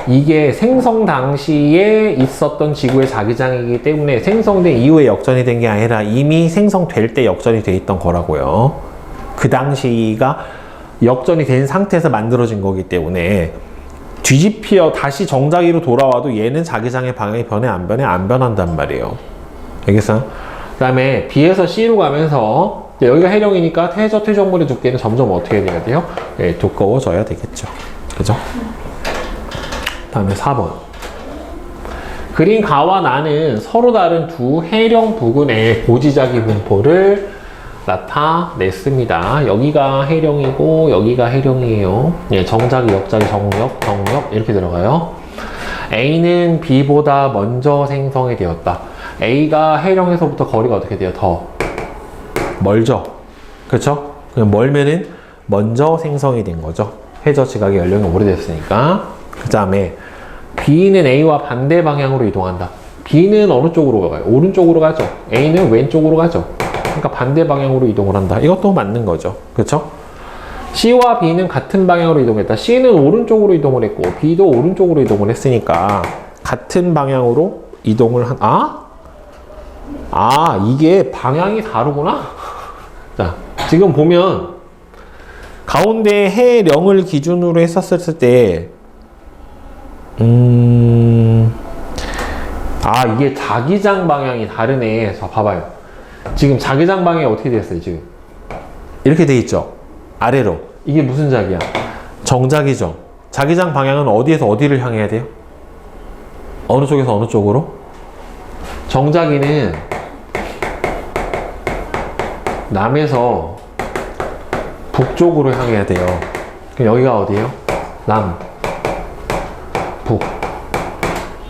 Speaker 1: 이게 생성 당시에 있었던 지구의 자기장이기 때문에 생성된 이후에 역전이 된 게 아니라 이미 생성될 때 역전이 돼 있던 거라고요. 그 당시가 역전이 된 상태에서 만들어진 거기 때문에 뒤집혀 다시 정자기로 돌아와도 얘는 자기장의 방향이 변해 안 변해? 안 변한단 말이에요. 알겠어요? 그 다음에 B에서 C로 가면서 여기가 해령이니까 퇴적물의 두께는 점점 어떻게 돼야 돼요? 네, 두꺼워져야 되겠죠. 그죠? 그 다음에 4번. 그린 가와 나는 서로 다른 두 해령 부근의 고지자기 분포를 나타냈습니다. 여기가 해령이고 여기가 해령이에요. 예, 정자기, 역자기, 정역, 정역 이렇게 들어가요. A는 B보다 먼저 생성이 되었다. A가 해령에서부터 거리가 어떻게 돼요? 더 멀죠? 그쵸? 그냥 멀면은 먼저 생성이 된 거죠. 해저 지각의 연령이 오래됐으니까. 그 다음에 B는 A와 반대 방향으로 이동한다. B는 어느 쪽으로 가요? 오른쪽으로 가죠. A는 왼쪽으로 가죠. 그러니까 반대 방향으로 이동을 한다. 이것도 맞는 거죠. 그렇죠? C와 B는 같은 방향으로 이동했다. C는 오른쪽으로 이동을 했고 B도 오른쪽으로 이동을 했으니까 같은 방향으로 이동을 이게 방향이 다르구나? 자, 지금 보면 가운데 해령을 기준으로 했었을 때 이게 자기장 방향이 다르네. 자, 봐봐요. 지금 자기장 방향이 어떻게 됐어요, 지금? 이렇게 돼 있죠? 아래로. 이게 무슨 자기야? 정자기죠. 자기장 방향은 어디에서 어디를 향해야 돼요? 어느 쪽에서 어느 쪽으로? 정자기는 남에서 북쪽으로 향해야 돼요. 그럼 여기가 어디예요? 남, 북.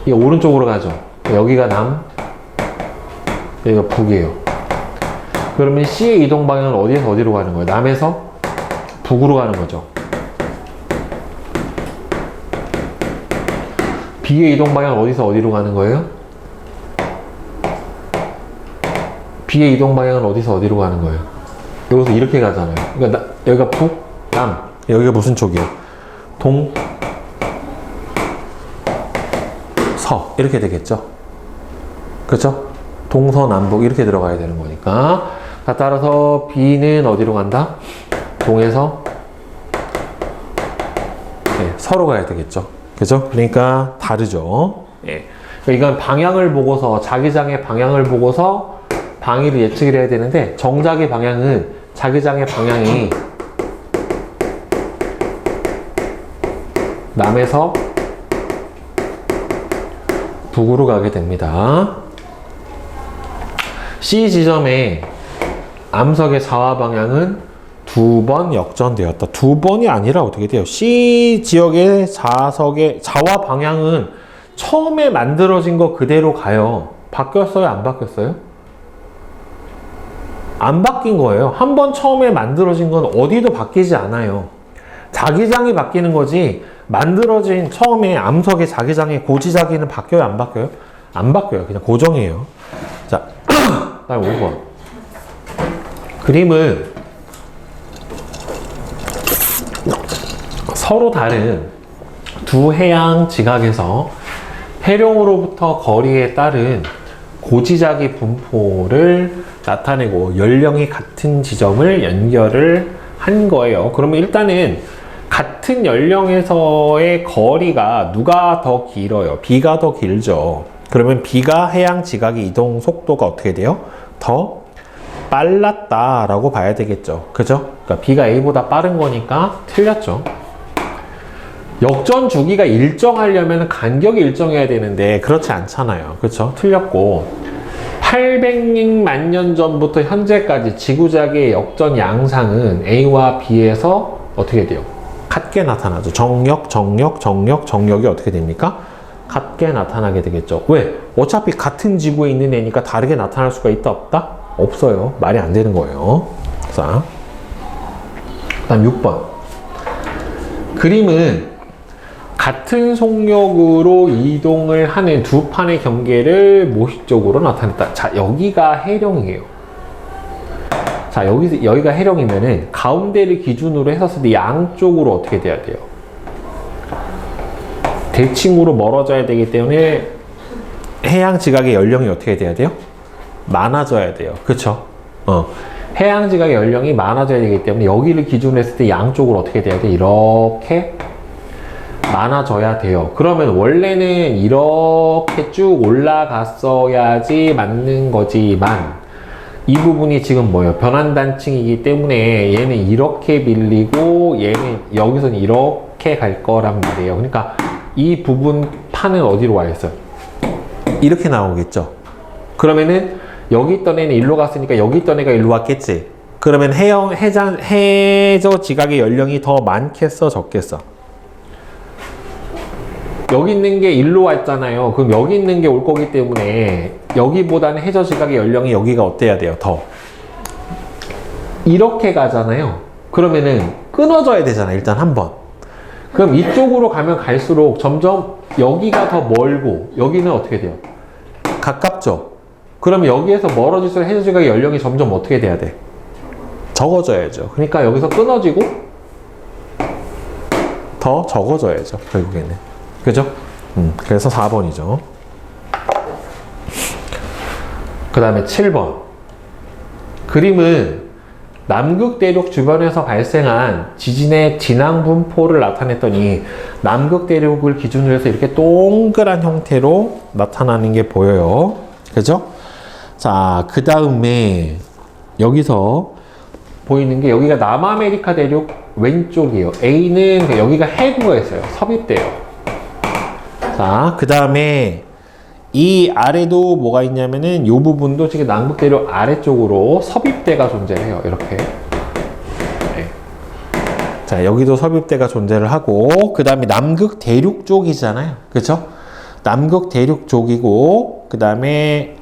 Speaker 1: 이게 오른쪽으로 가죠. 여기가 남, 여기가 북이에요. 그러면 C의 이동 방향은 어디에서 어디로 가는 거예요? 남에서 북으로 가는 거죠. B의 이동 방향은 어디서 어디로 가는 거예요? B의 이동 방향은 어디서 어디로 가는 거예요? 여기서 이렇게 가잖아요. 그러니까 여기가 북, 남. 여기가 무슨 쪽이에요? 동, 서. 이렇게 되겠죠? 그렇죠? 동서남북 이렇게 들어가야 되는 거니까. 따라서 B는 어디로 간다? 동에서 서로 가야 되겠죠. 그죠? 그러니까 다르죠. 예. 이건 방향을 보고서, 자기장의 방향을 보고서 방위를 예측을 해야 되는데, 정작의 방향은 자기장의 방향이 남에서 북으로 가게 됩니다. C 지점의 암석의 좌와 방향은 2번 역전되었다. 2번이 아니라 어떻게 돼요? C 지역의 좌와 방향은 처음에 만들어진 거 그대로 가요. 바뀌었어요? 안 바뀌었어요? 안 바뀐 거예요. 한번 처음에 만들어진 건 어디도 바뀌지 않아요. 자기장이 바뀌는 거지, 만들어진 처음에 암석의 자기장의 고지자기는 바뀌어요? 안 바뀌어요? 안 바뀌어요. 그냥 고정이에요. 자, 다음 5번. 그림은 서로 다른 두 해양 지각에서 해룡으로부터 거리에 따른 고지자기 분포를 나타내고 연령이 같은 지점을 연결을 한 거예요. 그러면 일단은 같은 연령에서의 거리가 누가 더 길어요? B가 더 길죠. 그러면 B가 해양 지각의 이동 속도가 어떻게 돼요? 더 빨랐다라고 봐야 되겠죠. 그죠? 그러니까 B가 A보다 빠른 거니까 틀렸죠. 역전 주기가 일정하려면 간격이 일정해야 되는데 그렇지 않잖아요. 그렇죠? 틀렸고 800만 년 전부터 현재까지 지구자기의 역전 양상은 A와 B에서 어떻게 돼요? 같게 나타나죠. 정력이 어떻게 됩니까? 같게 나타나게 되겠죠. 왜? 어차피 같은 지구에 있는 애니까 다르게 나타날 수가 있다 없다? 없어요. 말이 안 되는 거예요. 자, 다음 6번. 그림은 같은 속력으로 이동을 하는 두 판의 경계를 모식적으로 나타냈다. 자, 여기가 해령이에요. 자, 여기가 해령이면은 가운데를 기준으로 했었을 때 양쪽으로 어떻게 돼야 돼요? 대칭으로 멀어져야 되기 때문에 해양 지각의 연령이 어떻게 돼야 돼요? 많아져야 돼요. 그쵸? 해양 지각의 연령이 많아져야 되기 때문에 여기를 기준으로 했을 때 양쪽으로 어떻게 돼야 돼? 이렇게 많아져야 돼요. 그러면 원래는 이렇게 쭉 올라갔어야지 맞는 거지만 이 부분이 지금 뭐예요? 변환단층이기 때문에 얘는 이렇게 밀리고 얘는 여기서는 이렇게 갈 거란 말이에요. 그러니까 이 부분 판은 어디로 와 있어요? 이렇게 나오겠죠. 그러면은 여기 있던 애는 일로 갔으니까 여기 있던 애가 일로 왔겠지. 그러면 해저 지각의 연령이 더 많겠어, 적겠어? 여기 있는 게 일로 왔잖아요. 그럼 여기 있는 게 올 거기 때문에 여기보다는 해저 지각의 연령이 여기가 어때야 돼요? 더 이렇게 가잖아요. 그러면은 끊어져야 되잖아, 일단 한번. 그럼 이쪽으로 가면 갈수록 점점 여기가 더 멀고 여기는 어떻게 돼요? 가깝죠. 그럼 여기에서 멀어질수록 해저 지각의 연령이 점점 어떻게 돼야 돼? 적어져야죠. 그러니까 여기서 끊어지고 더 적어져야죠, 결국에는. 그죠? 그래서 4번이죠. 그 다음에 7번. 그림은 남극 대륙 주변에서 발생한 지진의 진앙 분포를 나타냈더니 남극 대륙을 기준으로 해서 이렇게 동그란 형태로 나타나는 게 보여요. 그죠? 자, 그 다음에 여기서 보이는 게 여기가 남아메리카 대륙 왼쪽이에요. A는 여기가 해구가 있어요. 섭입돼요. 자, 그 다음에 이 아래도 뭐가 있냐면은 이 부분도 지금 남극 대륙 아래쪽으로 섭입대가 존재해요. 이렇게. 네. 자, 여기도 섭입대가 존재를 하고, 그 다음에 남극 대륙 쪽이잖아요. 그쵸? 남극 대륙 쪽이고, 그 다음에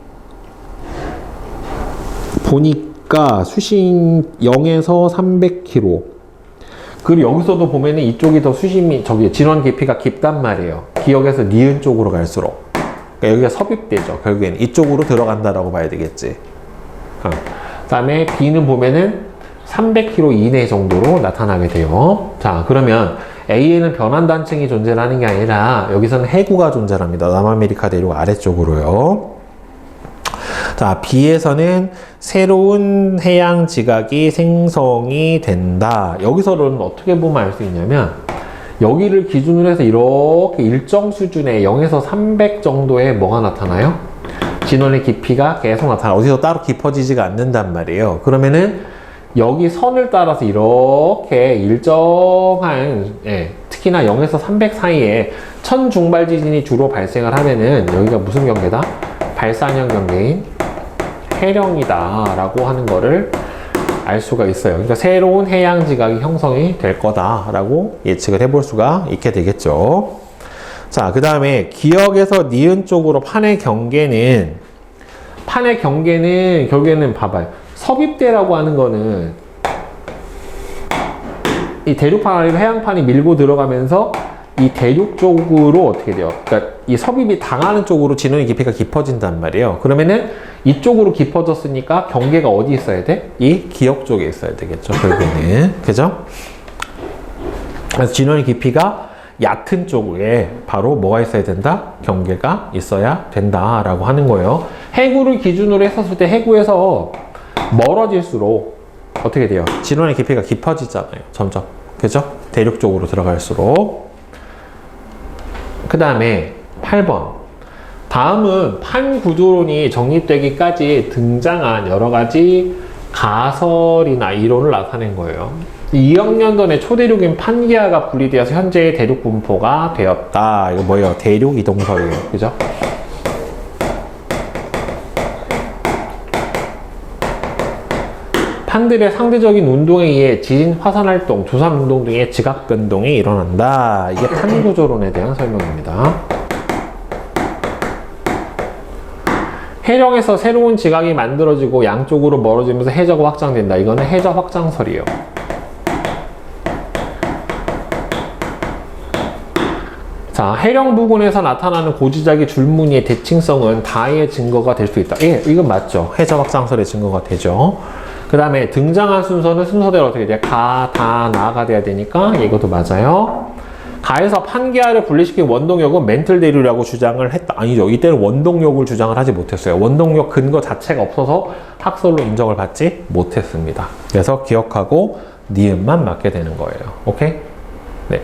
Speaker 1: 보니까 수심 0에서 300km. 그리고 여기서도 보면은 이쪽이 더 수심이, 진원 깊이가 깊단 말이에요. 기역에서 니은 쪽으로 갈수록. 그러니까 여기가 섭입되죠. 결국에는 이쪽으로 들어간다라고 봐야 되겠지. 그 다음에 B는 보면은 300km 이내 정도로 나타나게 돼요. 자, 그러면 A에는 변환단층이 존재하는 게 아니라 여기서는 해구가 존재합니다. 남아메리카 대륙 아래쪽으로요. 자, B에서는 새로운 해양 지각이 생성이 된다. 여기서는 어떻게 보면 알 수 있냐면 여기를 기준으로 해서 이렇게 일정 수준의 0에서 300 정도의 뭐가 나타나요? 진원의 깊이가 계속 나타나. 어디서 따로 깊어지지가 않는단 말이에요. 그러면은 여기 선을 따라서 이렇게 일정한, 특히나 0에서 300 사이에 천중발 지진이 주로 발생을 하면은 여기가 무슨 경계다? 발산형 경계인 해령이다 라고 하는 거를 알 수가 있어요. 그러니까 새로운 해양 지각이 형성이 될 거다라고 예측을 해볼 수가 있게 되겠죠. 자, 그 다음에 기역에서 니은 쪽으로 판의 경계는 결국에는 봐봐요. 섭입대라고 하는 거는 이 대륙판 아래로 해양판이 밀고 들어가면서 이 대륙 쪽으로 어떻게 돼요? 그러니까 이 섭입이 당하는 쪽으로 진원의 깊이가 깊어진단 말이에요. 그러면은 이쪽으로 깊어졌으니까 경계가 어디 있어야 돼? 이 기역 쪽에 있어야 되겠죠, 결국에는. 그죠? 그래서 진원의 깊이가 얕은 쪽에 바로 뭐가 있어야 된다? 경계가 있어야 된다라고 하는 거예요. 해구를 기준으로 했었을 때 해구에서 멀어질수록 어떻게 돼요? 진원의 깊이가 깊어지잖아요, 점점. 그죠? 대륙 쪽으로 들어갈수록. 그 다음에 8번. 다음은 판구조론이 정립되기까지 등장한 여러 가지 가설이나 이론을 나타낸 거예요. 2억 년 전에 초대륙인 판기아가 분리되어서 현재의 대륙 분포가 되었다. 이거 뭐예요? 대륙 이동설이에요. 그죠? 판들의 상대적인 운동에 의해 지진 화산활동, 조산운동 등의 지각변동이 일어난다. 이게 판구조론에 대한 설명입니다. 해령에서 새로운 지각이 만들어지고 양쪽으로 멀어지면서 해저가 확장된다. 이거는 해저 확장설이에요. 자, 해령 부근에서 나타나는 고지작의 줄무늬의 대칭성은 다의 증거가 될 수 있다. 예, 이건 맞죠. 해저 확장설의 증거가 되죠. 그 다음에 등장한 순서는 순서대로 어떻게 돼요? 가, 다, 나가 돼야 되니까 이것도 맞아요. 가에서 판기아를 분리시킨 원동력은 멘틀 대류라고 주장을 했다. 아니죠. 이때는 원동력을 주장을 하지 못했어요. 원동력 근거 자체가 없어서 학설로 인정을 받지 못했습니다. 그래서 기억하고 니은만 맞게 되는 거예요. 오케이? 네.